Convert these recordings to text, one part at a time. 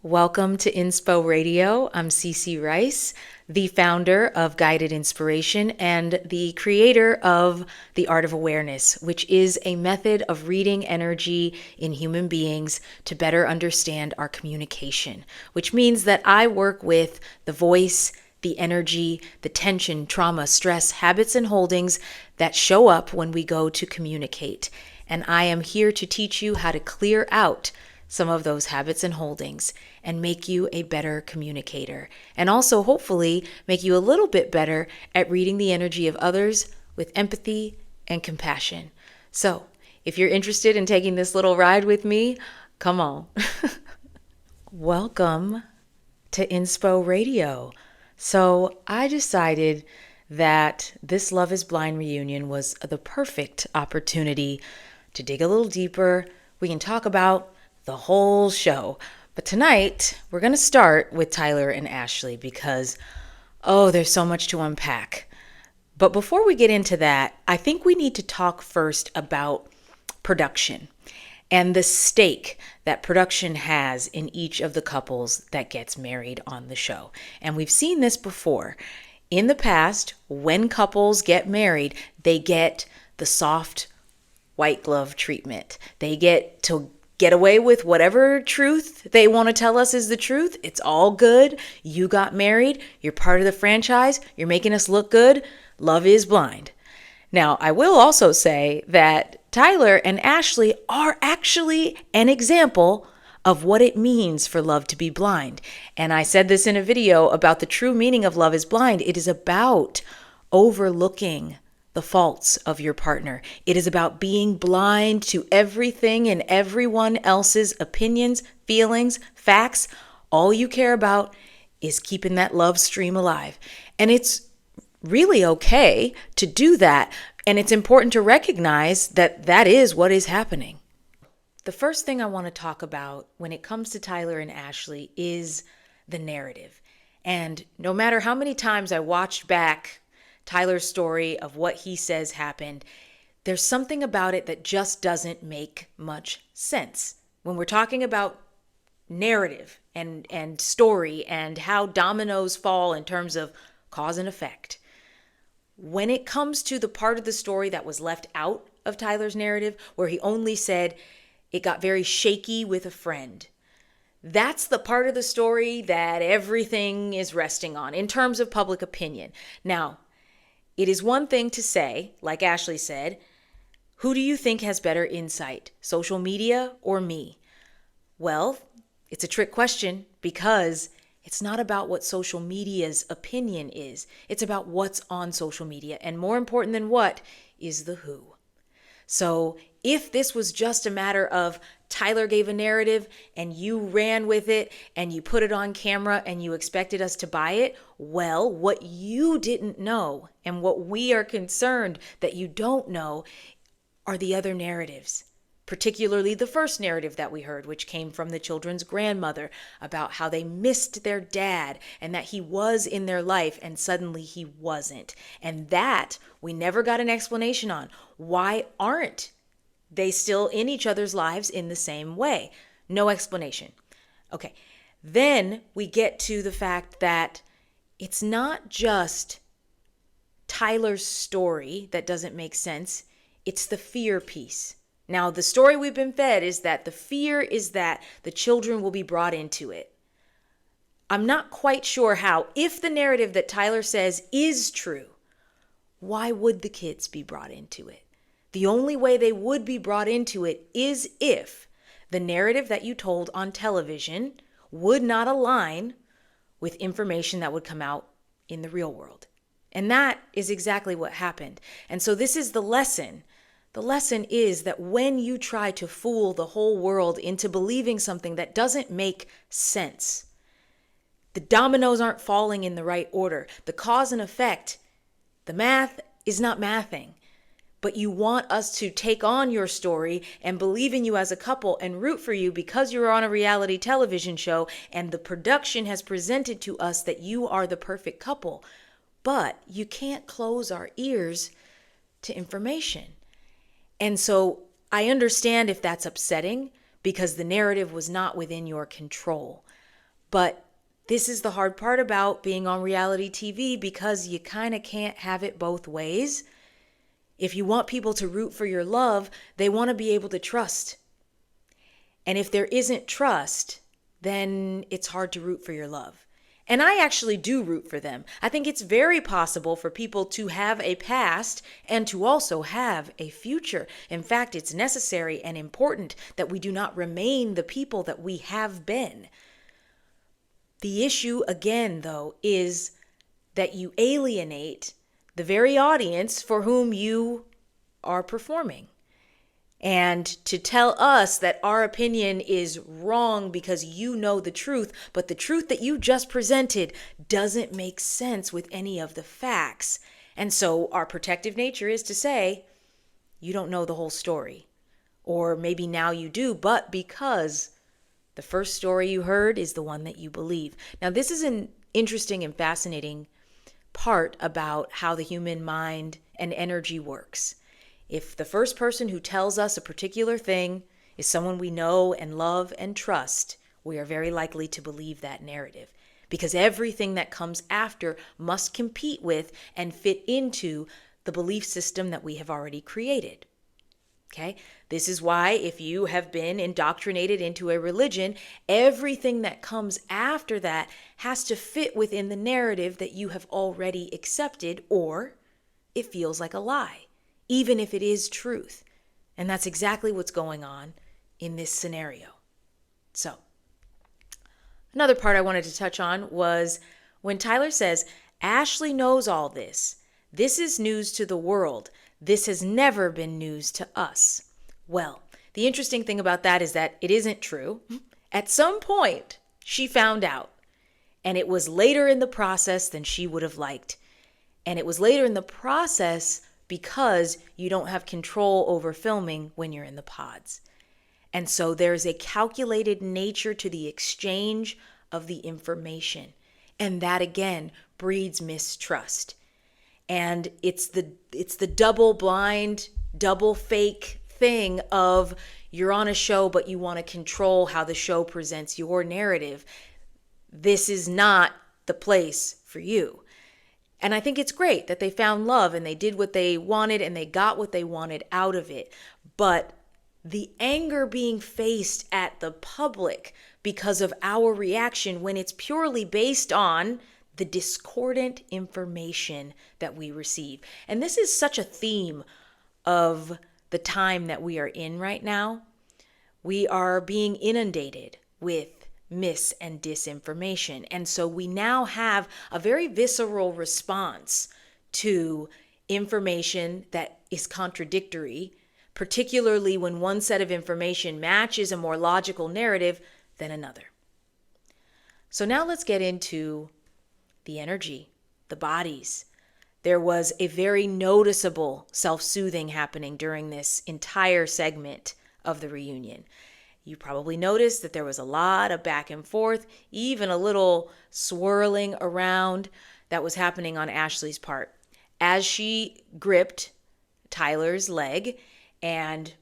Welcome to Inspo Radio. I'm Cece Rice, the founder of Guided Inspiration and the creator of The Art of Awareness, which is a method of reading energy in human beings to better understand our communication, which means that I work with the voice, the energy, the tension, trauma, stress, habits, and holdings that show up when we go to communicate. And I am here to teach you how to clear out some of those habits and holdings and make you a better communicator. And also, hopefully, make you a little bit better at reading the energy of others with empathy and compassion. So, if you're interested in taking this little ride with me, come on. Welcome to Inspo Radio. So, I decided that this Love is Blind reunion was the perfect opportunity to dig a little deeper. We can talk about the whole show. But tonight, we're going to start with Tyler and Ashley because, there's so much to unpack. But before we get into that, I think we need to talk first about production and the stake that production has in each of the couples that gets married on the show. And we've seen this before. In the past, when couples get married, they get the soft white glove treatment. They get to get away with whatever truth they want to tell us is the truth. It's all good. You got married. You're part of the franchise. You're making us look good. Love is blind. Now, I will also say that Tyler and Ashley are actually an example of what it means for love to be blind. And I said this in a video about the true meaning of love is blind. It is about overlooking the faults of your partner. It is about being blind to everything and everyone else's opinions, feelings, facts. All you care about is keeping that love stream alive. And it's really okay to do that. And it's important to recognize that that is what is happening. The first thing I want to talk about when it comes to Tyler and Ashley is the narrative. And no matter how many times I watched back Tyler's story of what he says happened, there's something about it that just doesn't make much sense. When we're talking about narrative and story and how dominoes fall in terms of cause and effect, when it comes to the part of the story that was left out of Tyler's narrative, where he only said it got very shaky with a friend, that's the part of the story that everything is resting on in terms of public opinion. Now, it is one thing to say, like Ashley said, who do you think has better insight, social media or me? Well, it's a trick question because it's not about what social media's opinion is. It's about what's on social media. And more important than what is the who. So if this was just a matter of Tyler gave a narrative and you ran with it and you put it on camera and you expected us to buy it, well, what you didn't know and what we are concerned that you don't know are the other narratives. Particularly the first narrative that we heard, which came from the children's grandmother about how they missed their dad and that he was in their life and suddenly he wasn't. And that we never got an explanation on. Why aren't they still in each other's lives in the same way? No explanation. Okay, then we get to the fact that it's not just Tyler's story that doesn't make sense. It's the fear piece. Now, the story we've been fed is that the fear is that the children will be brought into it. I'm not quite sure how. If the narrative that Tyler says is true, why would the kids be brought into it? The only way they would be brought into it is if the narrative that you told on television would not align with information that would come out in the real world. And that is exactly what happened. And so this is the lesson. The lesson is that when you try to fool the whole world into believing something that doesn't make sense, the dominoes aren't falling in the right order. The cause and effect, the math is not mathing. But you want us to take on your story and believe in you as a couple and root for you because you're on a reality television show and the production has presented to us that you are the perfect couple. But you can't close our ears to information. And so I understand if that's upsetting because the narrative was not within your control. But this is the hard part about being on reality TV, because you kind of can't have it both ways. If you want people to root for your love, they want to be able to trust. And if there isn't trust, then it's hard to root for your love. And I actually do root for them. I think it's very possible for people to have a past and to also have a future. In fact, it's necessary and important that we do not remain the people that we have been. The issue, again, though, is that you alienate the very audience for whom you are performing. And to tell us that our opinion is wrong because you know the truth, but the truth that you just presented doesn't make sense with any of the facts. And so our protective nature is to say, you don't know the whole story. Or maybe now you do, but because the first story you heard is the one that you believe. Now, this is an interesting and fascinating part about how the human mind and energy works. If the first person who tells us a particular thing is someone we know and love and trust, we are very likely to believe that narrative, because everything that comes after must compete with and fit into the belief system that we have already created. Okay? This is why if you have been indoctrinated into a religion, everything that comes after that has to fit within the narrative that you have already accepted, or it feels like a lie, even if it is truth. And that's exactly what's going on in this scenario. So, another part I wanted to touch on was when Tyler says, Ashley knows all this. This is news to the world. This has never been news to us. Well, the interesting thing about that is that it isn't true. At some point, she found out. And it was later in the process than she would have liked. And it was later in the process because you don't have control over filming when you're in the pods. And so there's a calculated nature to the exchange of the information. And that, again, breeds mistrust. And it's the double blind, double fake thing of you're on a show, but you want to control how the show presents your narrative. This is not the place for you. And I think it's great that they found love and they did what they wanted and they got what they wanted out of it. But the anger being faced at the public because of our reaction when it's purely based on the discordant information that we receive. And this is such a theme of the time that we are in right now. We are being inundated with mis and disinformation. And so we now have a very visceral response to information that is contradictory, particularly when one set of information matches a more logical narrative than another. So now let's get into the energy, the bodies. There was a very noticeable self-soothing happening during this entire segment of the reunion. You probably noticed that there was a lot of back and forth, even a little swirling around that was happening on Ashley's part. As she gripped Tyler's leg and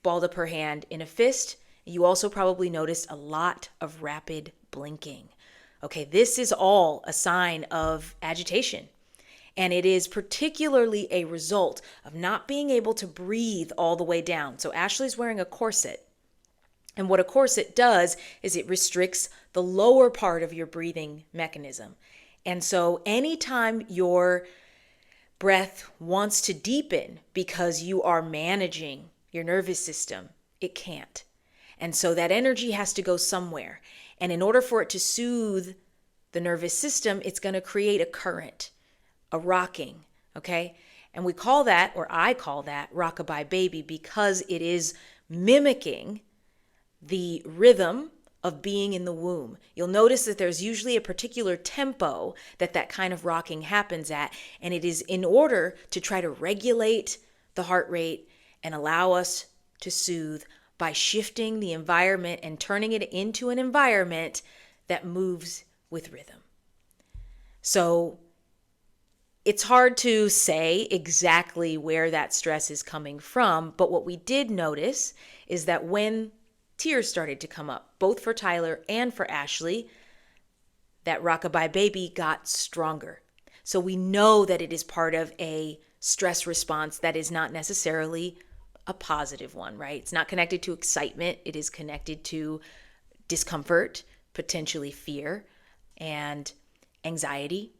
balled up her hand in a fist, you also probably noticed a lot of rapid blinking. Okay, this is all a sign of agitation. And it is particularly a result of not being able to breathe all the way down. So Ashley's wearing a corset. And what a corset does is it restricts the lower part of your breathing mechanism. And so anytime your breath wants to deepen because you are managing your nervous system, it can't. And so that energy has to go somewhere. And in order for it to soothe the nervous system, it's going to create a current, a rocking, okay? And we call that, or I call that, rockabye baby, because it is mimicking the rhythm of being in the womb. You'll notice that there's usually a particular tempo that kind of rocking happens at, and it is in order to try to regulate the heart rate and allow us to soothe by shifting the environment and turning it into an environment that moves with rhythm. So it's hard to say exactly where that stress is coming from, but what we did notice is that when tears started to come up, both for Tyler and for Ashley, that rockabye baby got stronger. So we know that it is part of a stress response that is not necessarily a positive one, right? It's not connected to excitement. It is connected to discomfort, potentially fear, and anxiety.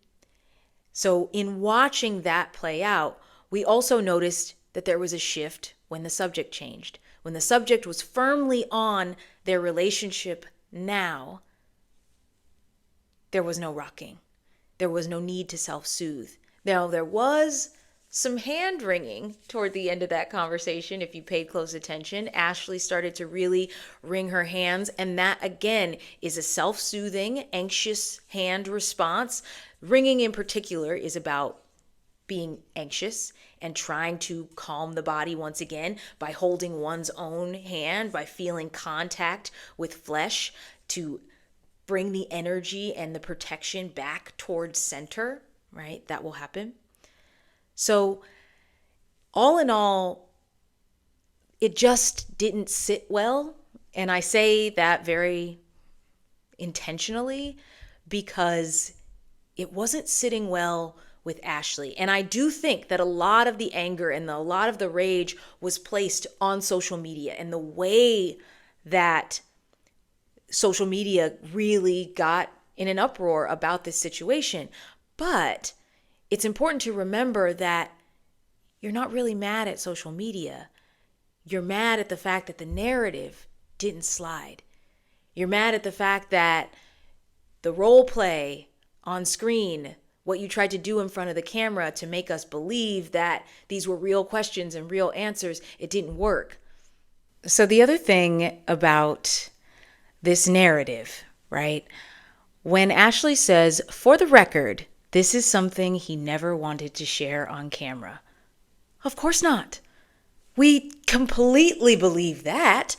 So in watching that play out, we also noticed that there was a shift when the subject changed. When the subject was firmly on their relationship now, there was no rocking. There was no need to self-soothe. Now, there was some hand wringing toward the end of that conversation. If you paid close attention, Ashley started to really wring her hands. And that, again, is a self-soothing, anxious hand response. Wringing in particular is about being anxious and trying to calm the body once again by holding one's own hand, by feeling contact with flesh to bring the energy and the protection back towards center, right? That will happen. So all in all, it just didn't sit well. And I say that very intentionally because it wasn't sitting well with Ashley. And I do think that a lot of the anger and a lot of the rage was placed on social media, and the way that social media really got in an uproar about this situation. But it's important to remember that you're not really mad at social media. You're mad at the fact that the narrative didn't slide. You're mad at the fact that the role play on screen, what you tried to do in front of the camera to make us believe that these were real questions and real answers, it didn't work. So the other thing about this narrative, right? When Ashley says, for the record, this is something he never wanted to share on camera. Of course not. We completely believe that.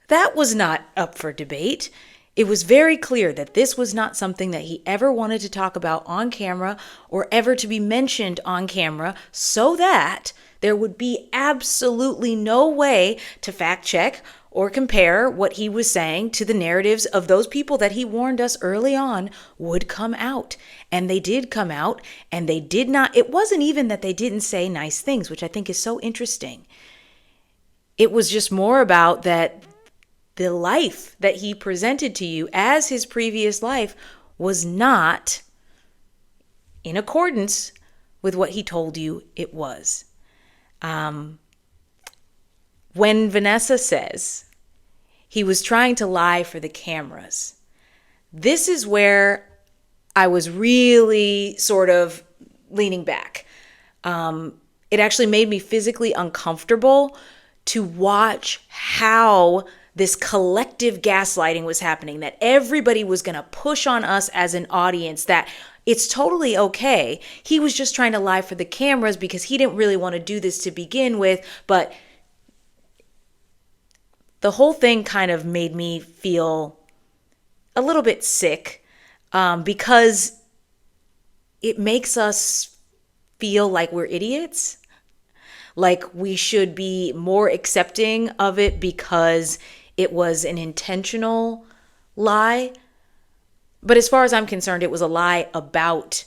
That was not up for debate. It was very clear that this was not something that he ever wanted to talk about on camera or ever to be mentioned on camera, so that there would be absolutely no way to fact check or compare what he was saying to the narratives of those people that he warned us early on would come out. And they did come out, and they did not, it wasn't even that they didn't say nice things, which I think is so interesting. It was just more about that the life that he presented to you as his previous life was not in accordance with what he told you it was. When Vanessa says he was trying to lie for the cameras, this is where I was really sort of leaning back. It actually made me physically uncomfortable to watch how this collective gaslighting was happening, that everybody was going to push on us as an audience that it's totally okay. He was just trying to lie for the cameras because he didn't really want to do this to begin with. But the whole thing kind of made me feel a little bit sick because it makes us feel like we're idiots, like we should be more accepting of it because it was an intentional lie. But as far as I'm concerned, it was a lie about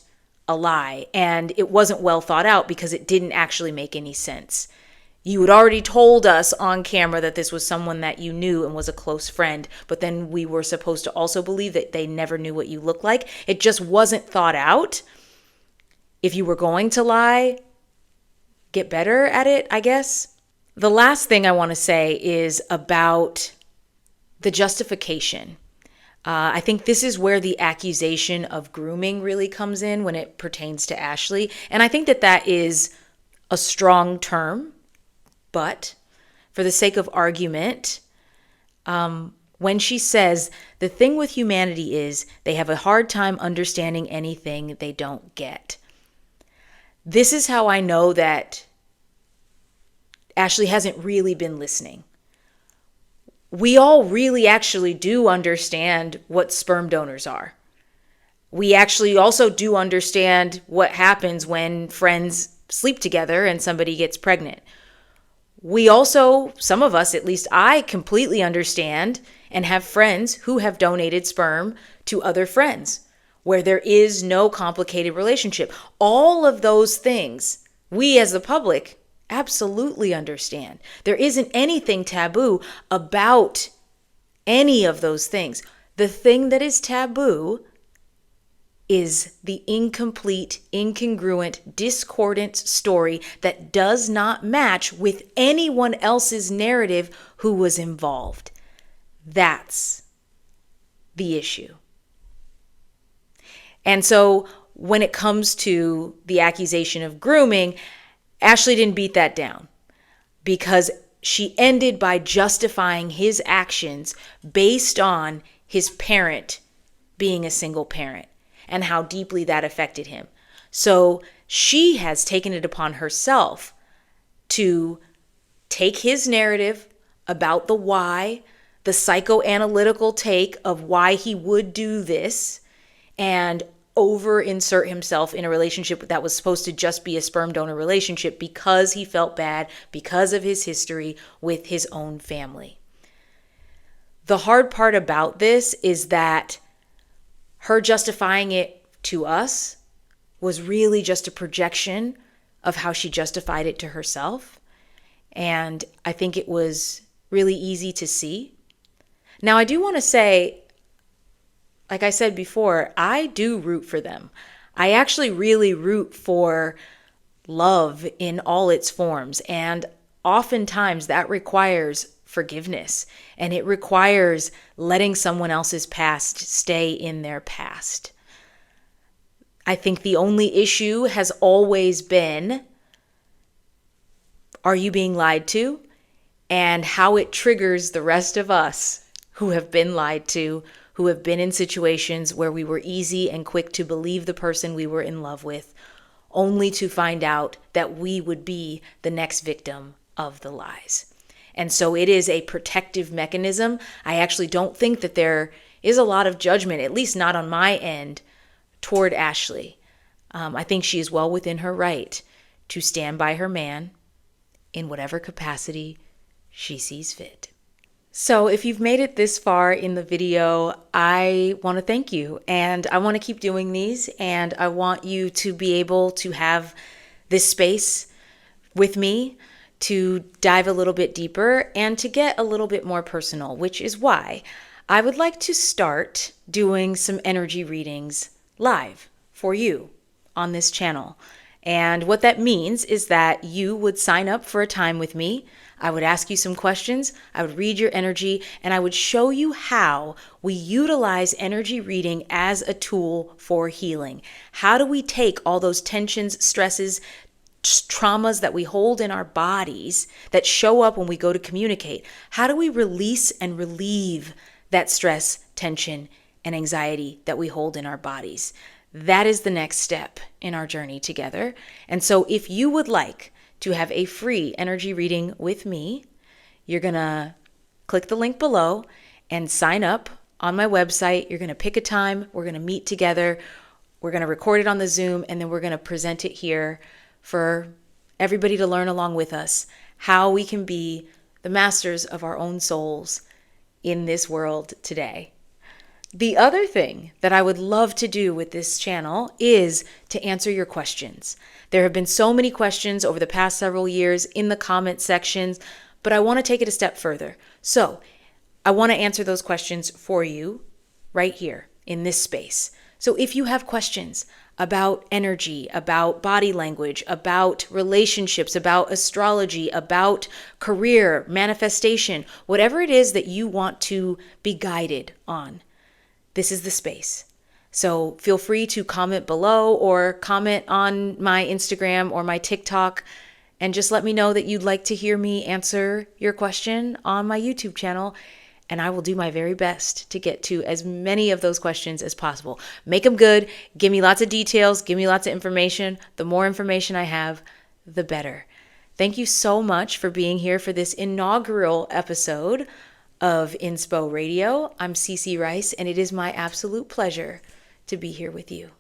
a lie, and it wasn't well thought out because it didn't actually make any sense. You had already told us on camera that this was someone that you knew and was a close friend, but then we were supposed to also believe that they never knew what you looked like. It just wasn't thought out. If you were going to lie, get better at it, I guess. The last thing I want to say is about the justification. I think this is where the accusation of grooming really comes in when it pertains to Ashley. And I think that that is a strong term, but for the sake of argument, when she says the thing with humanity is they have a hard time understanding anything they don't get. This is how I know that Ashley hasn't really been listening. We all really actually do understand what sperm donors are. We actually also do understand what happens when friends sleep together and somebody gets pregnant. We also, some of us, at least I completely understand and have friends who have donated sperm to other friends. where there is no complicated relationship. All of those things, we as the public absolutely understand. There isn't anything taboo about any of those things. The thing that is taboo is the incomplete, incongruent, discordant story that does not match with anyone else's narrative who was involved. That's the issue. And so when it comes to the accusation of grooming, Ashley didn't beat that down because she ended by justifying his actions based on his parent being a single parent and how deeply that affected him. So she has taken it upon herself to take his narrative about the why, the psychoanalytical take of why he would do this, and over-insert himself in a relationship that was supposed to just be a sperm donor relationship because he felt bad because of his history with his own family. The hard part about this is that her justifying it to us was really just a projection of how she justified it to herself. And I think it was really easy to see. Now, I do want to say, like I said before, I do root for them. I actually really root for love in all its forms. And oftentimes that requires forgiveness, and it requires letting someone else's past stay in their past. I think the only issue has always been, are you being lied to? And how it triggers the rest of us who have been lied to, who have been in situations where we were easy and quick to believe the person we were in love with, only to find out that we would be the next victim of the lies. And so it is a protective mechanism. I actually don't think that there is a lot of judgment, at least not on my end, toward Ashley. I think she is well within her right to stand by her man in whatever capacity she sees fit. So if you've made it this far in the video, I want to thank you. And I want to keep doing these. And I want you to be able to have this space with me to dive a little bit deeper and to get a little bit more personal, which is why I would like to start doing some energy readings live for you on this channel. And what that means is that you would sign up for a time with me. I would ask you some questions, I would read your energy, and I would show you how we utilize energy reading as a tool for healing. How do we take all those tensions, stresses, traumas that we hold in our bodies that show up when we go to communicate? How do we release and relieve that stress, tension, and anxiety that we hold in our bodies? That is the next step in our journey together. And so if you would like to have a free energy reading with me, you're going to click the link below and sign up on my website. You're going to pick a time. We're going to meet together. We're going to record it on the Zoom, and then we're going to present it here for everybody to learn along with us how we can be the masters of our own souls in this world today. The other thing that I would love to do with this channel is to answer your questions. There have been so many questions over the past several years in the comment sections, but I want to take it a step further. So I want to answer those questions for you right here in this space. So if you have questions about energy, about body language, about relationships, about astrology, about career, manifestation, whatever it is that you want to be guided on, this is the space. So feel free to comment below or comment on my Instagram or my TikTok and just let me know that you'd like to hear me answer your question on my YouTube channel. And I will do my very best to get to as many of those questions as possible. Make them good. Give me lots of details. Give me lots of information. The more information I have, the better. Thank you so much for being here for this inaugural episode of Inspo Radio. I'm Cece Rice, and it is my absolute pleasure to be here with you.